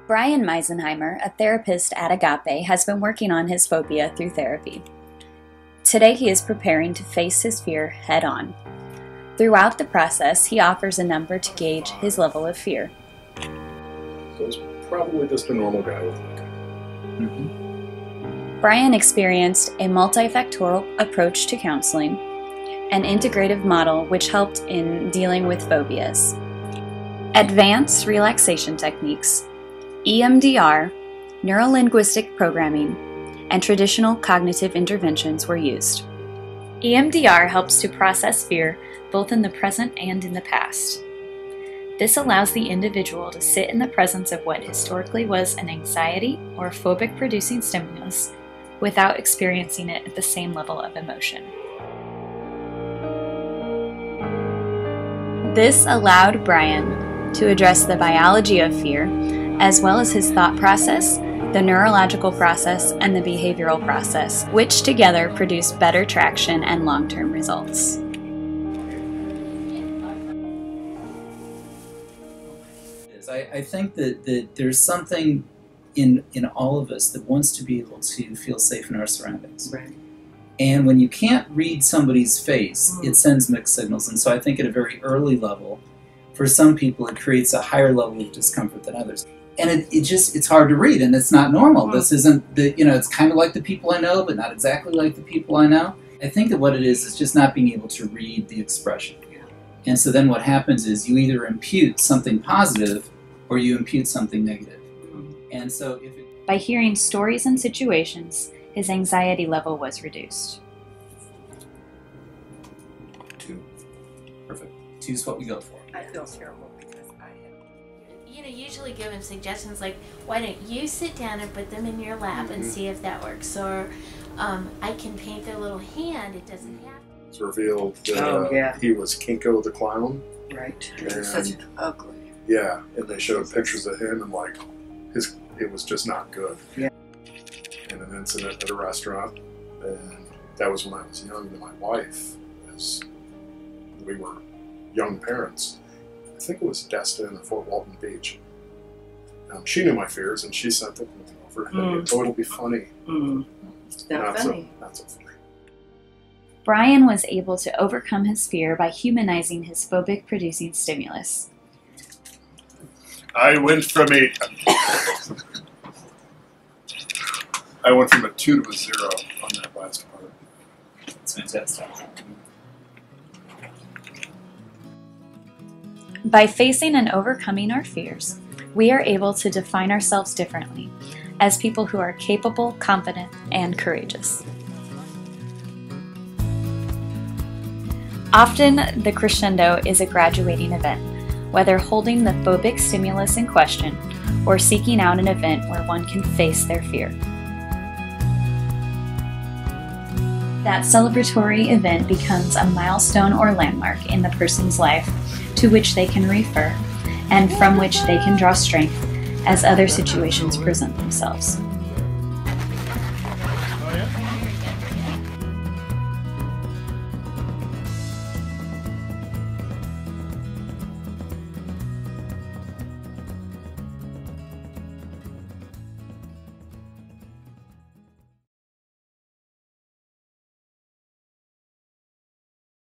Brian Meisenheimer, a therapist at Agape, has been working on his phobia through therapy. Today he is preparing to face his fear head-on. Throughout the process, he offers a number to gauge his level of fear. So it's probably just a normal guy with Brian experienced a multifactorial approach to counseling, an integrative model which helped in dealing with phobias. Advanced relaxation techniques, EMDR, neurolinguistic programming, and traditional cognitive interventions were used. EMDR helps to process fear both in the present and in the past. This allows the individual to sit in the presence of what historically was an anxiety or phobic-producing stimulus without experiencing it at the same level of emotion. This allowed Brian to address the biology of fear, as well as his thought process, the neurological process, and the behavioral process, which together produce better traction and long-term results. I think that there's something in all of us that wants to be able to feel safe in our surroundings. Right. And when you can't read somebody's face, it sends mixed signals. And so I think at a very early level, for some people, it creates a higher level of discomfort than others. And it's hard to read, and it's not normal. This isn't it's kind of like the people I know, but not exactly like the people I know. I think that what it is just not being able to read the expression. Yeah. And so then what happens is you either impute something positive or you impute something negative. And so by hearing stories and situations, his anxiety level was reduced. 2. Perfect. 2 is what we go for. I feel terrible because I have... Usually give him suggestions like, why don't you sit down and put them in your lap and see if that works, or I can paint their little hand, it doesn't have to. It's revealed that he was Kinko the clown. Right. And Such ugly. Yeah, and they showed pictures of him, and like it was just not good. Yeah. And an incident at a restaurant, and that was when I was young, and my wife, we were young parents. I think it was Destin or Fort Walton Beach. She knew my fears, and she sent them over. Oh, it'll be funny. Not funny. Not so funny. Brian was able to overcome his fear by humanizing his phobic-producing stimulus. I went from a 2 to a 0 on that last part. It's fantastic. By facing and overcoming our fears, we are able to define ourselves differently as people who are capable, confident, and courageous. Often, the crescendo is a graduating event, whether holding the phobic stimulus in question or seeking out an event where one can face their fear. That celebratory event becomes a milestone or landmark in the person's life to which they can refer and from which they can draw strength as other situations present themselves.